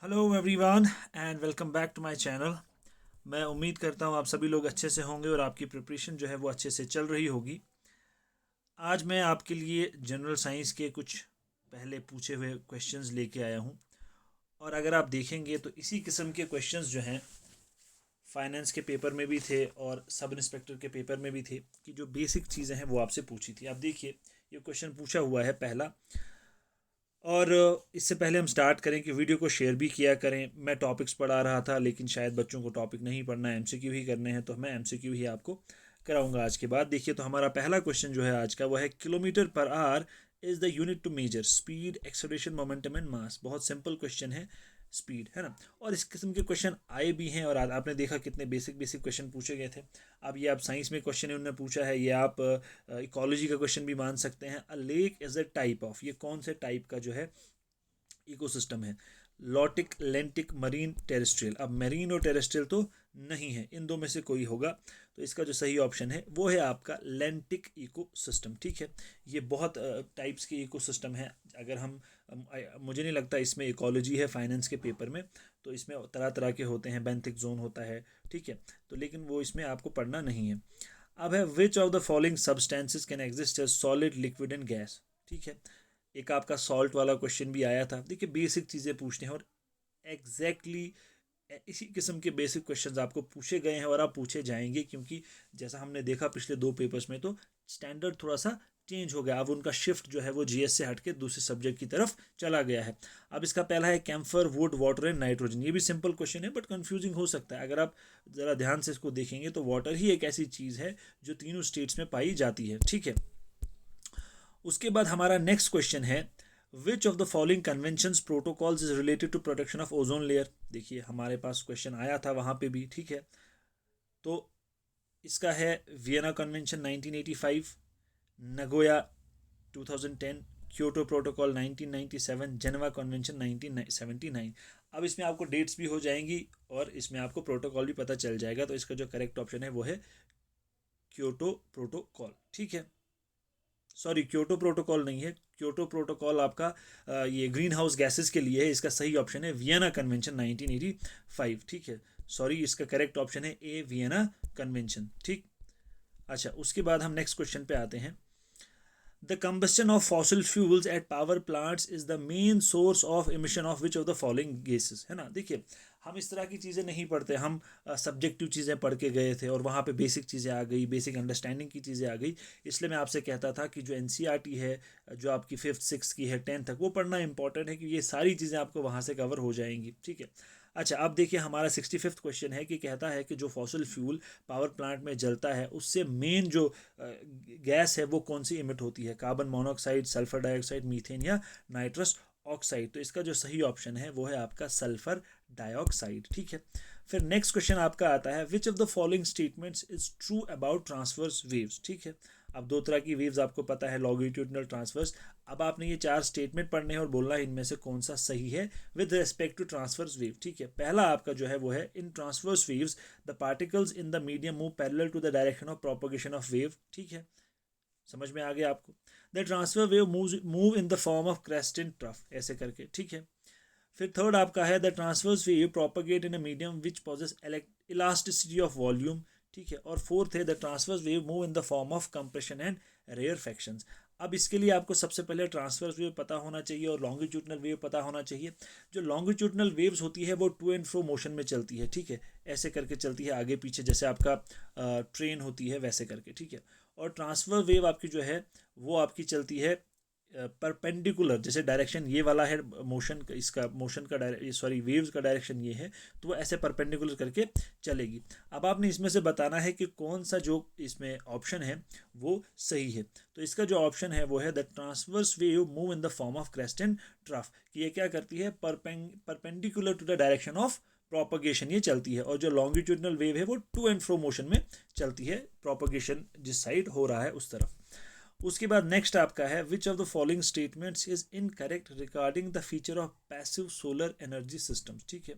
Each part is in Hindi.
Hello everyone and welcome back to my channel. मैं उम्मीद करता हूँ आप सभी लोग अच्छे से होंगे और आपकी प्रिपरेशन जो है वो अच्छे से चल रही होगी। आज मैं आपके लिए जनरल साइंस के कुछ पहले पूछे हुए क्वेश्चंस लेके आया हूँ और अगर आप देखेंगे तो इसी किस्म के क्वेश्चंस जो हैं फाइनेंस के पेपर में भी थे और सब इंस्पेक्टर के पेपर में भी थे कि जो बेसिक चीज़ें हैं वो आपसे पूछी थी। आप देखिए ये क्वेश्चन पूछा हुआ है पहला। और इससे पहले हम स्टार्ट करें कि वीडियो को शेयर भी किया करें। मैं टॉपिक्स पढ़ा रहा था लेकिन शायद बच्चों को टॉपिक नहीं पढ़ना है, एमसीक्यू ही करने हैं, तो मैं एमसीक्यू ही आपको कराऊंगा आज के बाद। देखिए तो हमारा पहला क्वेश्चन जो है आज का वो है kilometre per hour is the unit to measure speed acceleration momentum and mass. बहुत सिंपल क्वेश्चन है, स्पीड है ना। और इस किस्म के क्वेश्चन आए भी हैं और आपने देखा कितने बेसिक बेसिक क्वेश्चन पूछे गए थे। अब ये आप साइंस में क्वेश्चन है उन्होंने पूछा है, ये आप इकोलॉजी का क्वेश्चन भी मान सकते हैं। अ lake is a type of, ये कौन से टाइप का जो है इकोसिस्टम है? Lotic, लेंटिक, marine, terrestrial. अब मरीन और टेरेस्ट्रियल तो नहीं है, इन दो में से कोई होगा। तो इसका जो सही ऑप्शन है वो है आपका लेंटिक इकोसिस्टम। ठीक है, ये बहुत टाइप्स के इकोसिस्टम है। अगर हम मुझे नहीं लगता इसमें इकोलॉजी है फाइनेंस के पेपर में, तो इसमें तरह तरह के होते हैं, बेंथिक जोन होता है, ठीक है, तो लेकिन वो इसमें आपको पढ़ना नहीं है। अब है which of the following substances can exist as solid, liquid and gas. ठीक है, एक आपका सॉल्ट वाला क्वेश्चन भी आया था। देखिए बेसिक चीज़ें पूछते हैं और एग्जैक्टली इसी किस्म के बेसिक क्वेश्चंस आपको पूछे गए हैं और आप पूछे जाएंगे, क्योंकि जैसा हमने देखा पिछले दो पेपर्स में तो स्टैंडर्ड थोड़ा सा चेंज हो गया। अब उनका शिफ्ट जो है वो जीएस से हटके दूसरे सब्जेक्ट की तरफ चला गया है। अब इसका पहला है camphor, wood, water and nitrogen. ये भी सिंपल क्वेश्चन है बट कंफ्यूजिंग हो सकता है। अगर आप ज़रा ध्यान से इसको देखेंगे तो वाटर ही एक ऐसी चीज़ है जो तीनों स्टेट्स में पाई जाती है। ठीक है, उसके बाद हमारा नेक्स्ट क्वेश्चन है which of the following conventions protocols is related to protection of ozone layer. देखिए हमारे पास क्वेश्चन आया था वहां पे भी। ठीक है, तो इसका है Vienna convention 1985, Nagoya 2010, Kyoto protocol 1997, Geneva convention 1979। अब इसमें आपको डेट्स भी हो जाएंगी और इसमें आपको प्रोटोकॉल भी पता चल जाएगा। तो इसका जो करेक्ट ऑप्शन है वो है क्योटो प्रोटोकॉल। ठीक है, सॉरी क्योटो प्रोटोकॉल नहीं है, क्योटो प्रोटोकॉल आपका ये ग्रीन हाउस गैसेस के लिए है। इसका सही ऑप्शन है वियना कन्वेंशन 1985। ठीक है, सॉरी इसका करेक्ट ऑप्शन है ए, वियना कन्वेंशन। ठीक, अच्छा उसके बाद हम नेक्स्ट क्वेश्चन पे आते हैं। The combustion of fossil fuels at power plants is the main source of emission of which of the following gases। है ना, देखिए हम इस तरह की चीज़ें नहीं पढ़ते, हम सब्जेक्टिव चीज़ें पढ़ के गए थे और वहाँ पे बेसिक चीज़ें आ गई, बेसिक अंडरस्टैंडिंग की चीज़ें आ गई। इसलिए मैं आपसे कहता था कि जो एनसीईआरटी है, जो आपकी फिफ्थ सिक्स की है, टेंथ तक, वो पढ़ना इंपॉर्टेंट है क्योंकि ये सारी चीज़ें आपको वहाँ से कवर हो जाएंगी। ठीक है, अच्छा अब देखिए हमारा 65th क्वेश्चन है कि कहता है कि जो फॉसिल फ्यूल पावर प्लांट में जलता है उससे मेन जो गैस है वो कौन सी इमिट होती है? Carbon monoxide, sulphur dioxide, methane या नाइट्रस ऑक्साइड। तो इसका जो सही ऑप्शन है वो है आपका सल्फर डाइऑक्साइड। ठीक है, फिर नेक्स्ट क्वेश्चन आपका आता है which of the following statements is true about transverse waves. ठीक है, अब दो तरह की वेव्स आपको पता है, लॉन्गिट्यूडनल, ट्रांसवर्स। अब आपने ये चार स्टेटमेंट पढ़ने हैं और बोलना है इनमें से कौन सा सही है with respect to transverse wave. ठीक है, पहला आपका जो है वो है in transverse waves the particles in the medium move parallel to the direction of propagation of wave. ठीक है, समझ में आ गया आपको? The transfer wave move in the form of crest in trough, ऐसे करके। ठीक है, फिर थर्ड आपका है the transverse wave propagate in a medium which possesses elasticity of volume. ठीक है, और फोर्थ है the transverse wave move in the form of compression and rarefactions. अब इसके लिए आपको सबसे पहले ट्रांसवर्स वेव पता होना चाहिए और लॉन्गिट्यूडनल वेव पता होना चाहिए। जो लॉन्गिट्यूडनल वेव्स होती है वो टू एंड फ्रो मोशन में चलती है। ठीक है, ऐसे करके चलती है आगे पीछे, जैसे आपका ट्रेन होती है वैसे करके। ठीक है, और ट्रांसफर वेव आपकी जो है वो आपकी चलती है परपेंडिकुलर, जैसे डायरेक्शन ये वाला है मोशन, इसका मोशन का सॉरी वेव्स का डायरेक्शन ये है, तो वो ऐसे परपेंडिकुलर करके चलेगी। अब आपने इसमें से बताना है कि कौन सा जो इसमें ऑप्शन है वो सही है। तो इसका जो ऑप्शन है वो है the transverse wave move in the form of crest and trough, कि ये क्या करती है, perpendicular to the direction of propagation ये चलती है, और जो लॉन्गिट्यूडनल वेव है वो टू एंड फ्रो मोशन में चलती है, प्रोपगेशन जिस साइड हो रहा है उस तरफ। उसके बाद नेक्स्ट आपका है which of the following statements is incorrect regarding the feature of passive solar energy systems. ठीक है,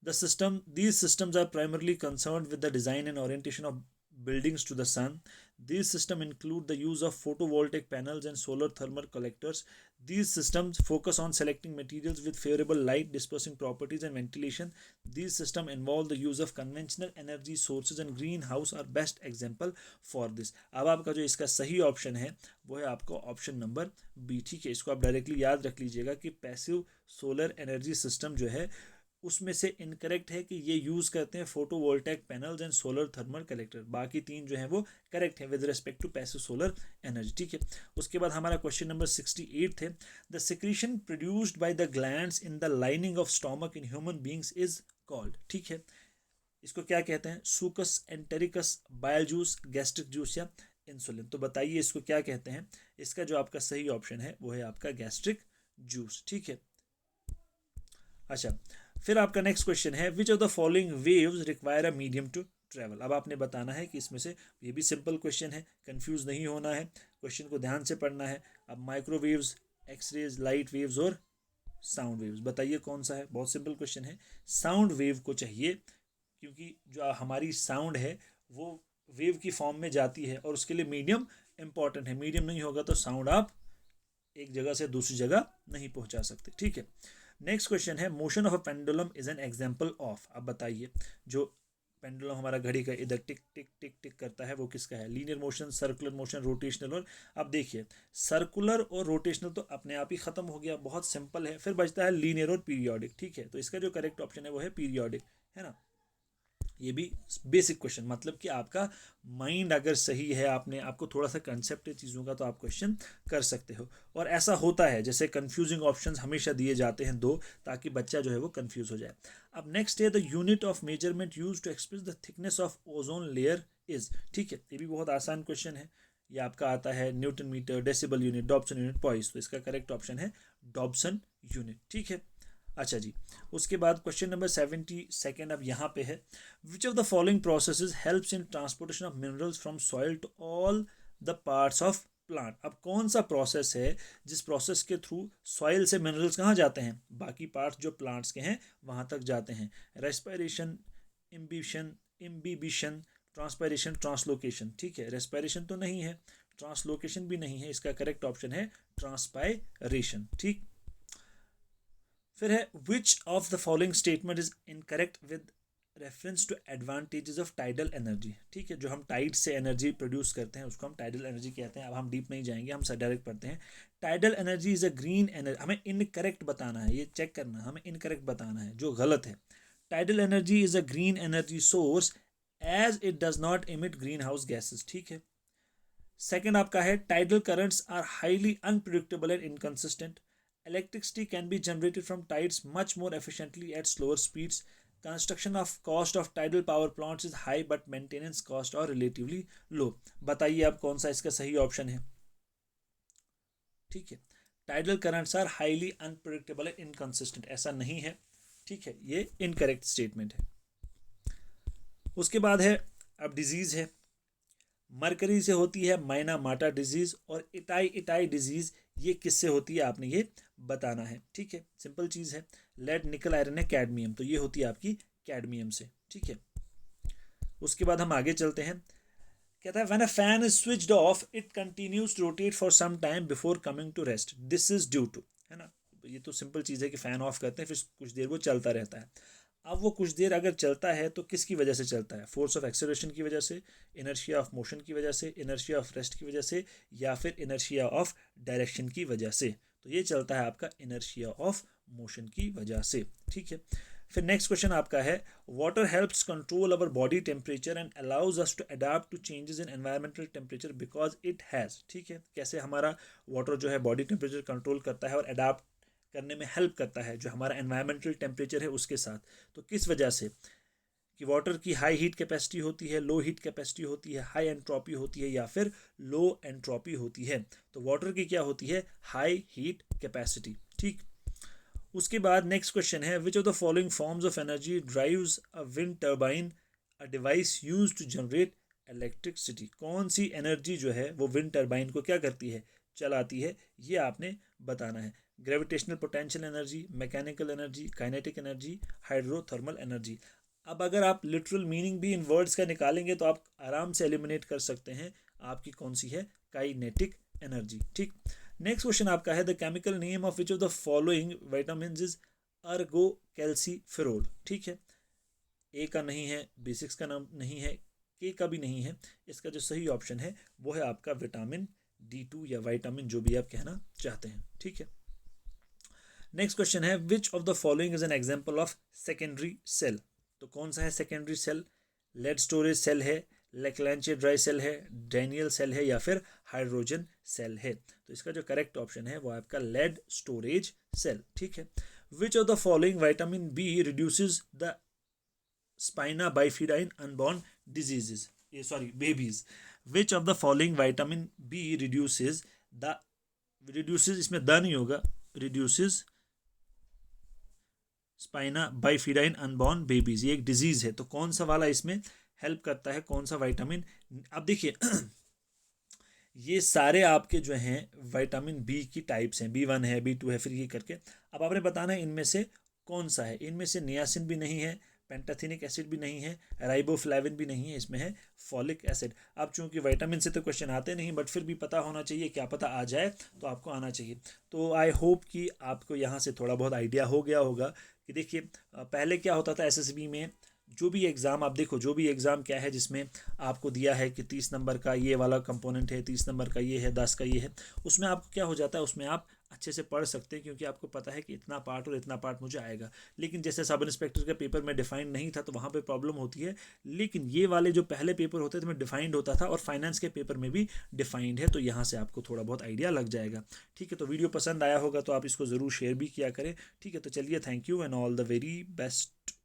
these systems are primarily concerned with the design and orientation of buildings to the sun. These systems include the use of photovoltaic panels and solar thermal collectors. These systems focus on selecting materials with favorable light dispersing properties and ventilation. These systems involve the use of conventional energy sources and greenhouse are best example for this. अब आपका जो इसका सही ऑप्शन है वो है आपका ऑप्शन नंबर बी, ठीक है। इसको आप डायरेक्टली याद रख लीजिएगा कि पैसिव सोलर एनर्जी सिस्टम जो है उसमें से इनकरेक्ट है कि ये यूज़ करते हैं photovoltaic panels and solar thermal collector. बाकी तीन जो है वो करेक्ट है with respect to passive solar energy, ठीक है। उसके बाद हमारा क्वेश्चन नंबर 68 है, the secretion produced by the glands in the lining of stomach in human beings is called, ठीक है। इसको क्या कहते हैं? Succus, entericus, bile juice, gastric juice या इंसुलिन। तो बताइए इसको क्या कहते हैं? इसका जो आपका सही ऑप्शन है वो है आपका गैस्ट्रिक जूस, ठीक है। अच्छा, फिर आपका नेक्स्ट क्वेश्चन है, which of the following waves require a medium to travel. अब आपने बताना है कि इसमें से, ये भी सिंपल क्वेश्चन है, कंफ्यूज नहीं होना है, क्वेश्चन को ध्यान से पढ़ना है। अब माइक्रोवेव्स, एक्सरेज, लाइट वेव्स और साउंड वेव्स, बताइए कौन सा है? बहुत सिंपल क्वेश्चन है, साउंड वेव को चाहिए, क्योंकि जो हमारी साउंड है वो वेव की फॉर्म में जाती है और उसके लिए मीडियम इंपॉर्टेंट है। मीडियम नहीं होगा तो साउंड आप एक जगह से दूसरी जगह नहीं पहुंचा सकते, ठीक है। नेक्स्ट क्वेश्चन है, motion of a pendulum is an example of. अब बताइए जो पेंडुलम हमारा घड़ी का इधर टिक टिक टिक टिक करता है वो किसका है? Linear motion, circular motion, rotational. और अब देखिए सर्कुलर और रोटेशनल तो अपने आप ही खत्म हो गया, बहुत सिंपल है। फिर बचता है लीनियर और पीरियोडिक, ठीक है। तो इसका जो करेक्ट ऑप्शन है वो है पीरियोडिक, है ना। ये भी बेसिक क्वेश्चन, मतलब कि आपका माइंड अगर सही है, आपको थोड़ा सा कंसेप्ट है चीज़ों का, तो आप क्वेश्चन कर सकते हो। और ऐसा होता है जैसे कंफ्यूजिंग ऑप्शंस हमेशा दिए जाते हैं दो, ताकि बच्चा जो है वो कंफ्यूज हो जाए। अब नेक्स्ट है, the unit of measurement use to express the thickness of ozone layer is, ठीक है। ये भी बहुत आसान क्वेश्चन है, ये आपका आता है newton metre, decibel unit, Dobson unit, poise. तो इसका करेक्ट ऑप्शन है डॉब्सन यूनिट, ठीक है। अच्छा जी, उसके बाद क्वेश्चन नंबर 72 अब यहाँ पे है, which of the following processes helps in transportation of minerals from soil to all the parts of plant. अब कौन सा प्रोसेस है जिस प्रोसेस के थ्रू सॉइल से मिनरल्स कहाँ जाते हैं? बाकी पार्ट्स जो प्लांट्स के हैं वहाँ तक जाते हैं। रेस्पिरेशन, इम्बिबिशन, ट्रांसपायरेशन, ट्रांसलोकेशन, ठीक है। रेस्पिरेशन तो नहीं है, ट्रांसलोकेशन भी नहीं है, इसका करेक्ट ऑप्शन है ट्रांसपायरेशन, ठीक। फिर है, which of the following statement is incorrect with reference to advantages of tidal energy, ठीक है। जो हम टाइड से एनर्जी प्रोड्यूस करते हैं उसको हम टाइडल एनर्जी कहते हैं। अब हम डीप नहीं जाएंगे, हम डायरेक्ट पढ़ते हैं। Tidal energy is a green energy, हमें इनकरेक्ट बताना है, ये चेक करना, हमें इनकरेक्ट बताना है जो गलत है। Tidal energy is a green energy source as it does not emit green house gases, ठीक है। सेकेंड आपका है, tidal currents are highly unpredictable and inconsistent. Electricity can be generated from tides much more efficiently at slower speeds. Construction of cost of tidal power plants is high but maintenance cost are relatively low. बताइए आप कौन सा इसका सही ऑप्शन है? ठीक है, tidal currents are highly unpredictable and inconsistent, ऐसा नहीं है, ठीक है, ये इनकरेक्ट स्टेटमेंट है। उसके बाद है, अब डिजीज है, मरकरी से होती है माइना माटा डिजीज और इटाई इटाई डिजीज, ये किससे होती है आपने ये बताना है, ठीक है। सिंपल चीज है, लेड, निकल, आयरन है, कैडमियम, तो ये होती है आपकी कैडमियम से, ठीक है। उसके बाद हम आगे चलते हैं, कहता है, when a fan is switched off it continues to rotate for some time before coming to rest, this is due to, है ना। ये तो सिंपल चीज है कि फैन ऑफ करते हैं फिर कुछ देर वो चलता रहता है। अब वो कुछ देर अगर चलता है तो किसकी वजह से चलता है? फोर्स ऑफ एक्सेलरेशन की वजह से, इनर्शिया ऑफ मोशन की वजह से, इनर्शिया ऑफ रेस्ट की वजह से, या फिर इनर्शिया ऑफ डायरेक्शन की वजह से। तो ये चलता है आपका इनर्शिया ऑफ मोशन की वजह से, ठीक है। फिर नेक्स्ट क्वेश्चन आपका है, water helps control our body temperature and allows us to adapt to changes in environmental temperature because it has, ठीक है। कैसे हमारा वाटर जो है बॉडी टेम्परेचर कंट्रोल करता है और अडाप्ट करने में हेल्प करता है जो हमारा एनवायरमेंटल टेम्परेचर है उसके साथ। तो किस वजह से? कि वाटर की हाई हीट कैपेसिटी होती है, लो हीट कैपेसिटी होती है, हाई एंट्रोपी होती है, या फिर लो एंट्रोपी होती है। तो वाटर की क्या होती है? हाई हीट कैपेसिटी, ठीक। उसके बाद नेक्स्ट क्वेश्चन है, which of the following forms of energy drives a wind turbine, a device used to generate electricity. कौन सी एनर्जी जो है वो विंड टर्बाइन को क्या करती है? चलाती है, ये आपने बताना है। Gravitational potential energy, mechanical energy, kinetic energy, hydrothermal energy. अब अगर आप लिटरल मीनिंग भी इन वर्ड्स का निकालेंगे तो आप आराम से एलिमिनेट कर सकते हैं आपकी कौन सी है, काइनेटिक एनर्जी। ठीक, नेक्स्ट क्वेश्चन आपका है the chemical name of which of the following vitamins is Ergo calciferol. ठीक है, ए का नहीं है, B6 का नाम नहीं है, के का भी नहीं है, इसका जो सही ऑप्शन है वो है आपका विटामिन D2 या विटामिन जो भी आप कहना चाहते हैं। ठीक है, नेक्स्ट क्वेश्चन है which of the following is an example of secondary cell. तो कौन सा है secondary cell? Lead storage cell है, लेक्लांचे ड्राई सेल है, डैनियल सेल है या फिर हाइड्रोजन सेल है। तो इसका जो करेक्ट ऑप्शन है वो आपका लेड स्टोरेज सेल। ठीक है, which of the following vitamin B reduces the spina bifida in unborn diseases, ये sorry babies. Which of the following vitamin B reduces the, reduces इसमें द नहीं होगा, reduces spina bifida in unborn babies, ये एक डिजीज है। तो कौन सा वाला इसमें हेल्प करता है, कौन सा विटामिन? अब देखिए ये सारे आपके जो हैं विटामिन बी की टाइप्स हैं, B1 है, B2 है, फिर ये करके अब आपने बताना है इनमें से कौन सा है। इनमें से नियासिन भी नहीं है, पेंटाथेनिक एसिड भी नहीं है, राइबोफ्लेविन भी नहीं है, इसमें है फॉलिक एसिड। अब चूंकि विटामिन से तो क्वेश्चन आते नहीं, बट फिर भी पता होना चाहिए, क्या पता आ जाए तो आपको आना चाहिए। तो आई होप कि आपको यहाँ से थोड़ा बहुत आइडिया हो गया होगा कि देखिए पहले क्या होता था SSB में, जो भी एग्ज़ाम आप देखो, जो भी एग्ज़ाम क्या है जिसमें आपको दिया है कि 30 नंबर का ये वाला कंपोनेंट है, 30 नंबर का ये है, 10 का ये है, उसमें आपको क्या हो जाता है, उसमें आप अच्छे से पढ़ सकते हैं क्योंकि आपको पता है कि इतना पार्ट और इतना पार्ट मुझे आएगा। लेकिन जैसे सब इंस्पेक्टर के पेपर में डिफाइंड नहीं था तो वहाँ पे प्रॉब्लम होती है, लेकिन ये वाले जो पहले पेपर होते थे में डिफाइंड होता था और फाइनेंस के पेपर में भी डिफाइंड है, तो यहाँ से आपको थोड़ा बहुत आइडिया लग जाएगा। ठीक है, तो वीडियो पसंद आया होगा तो आप इसको ज़रूर शेयर भी किया करें। ठीक है, तो चलिए, thank you and all the very best.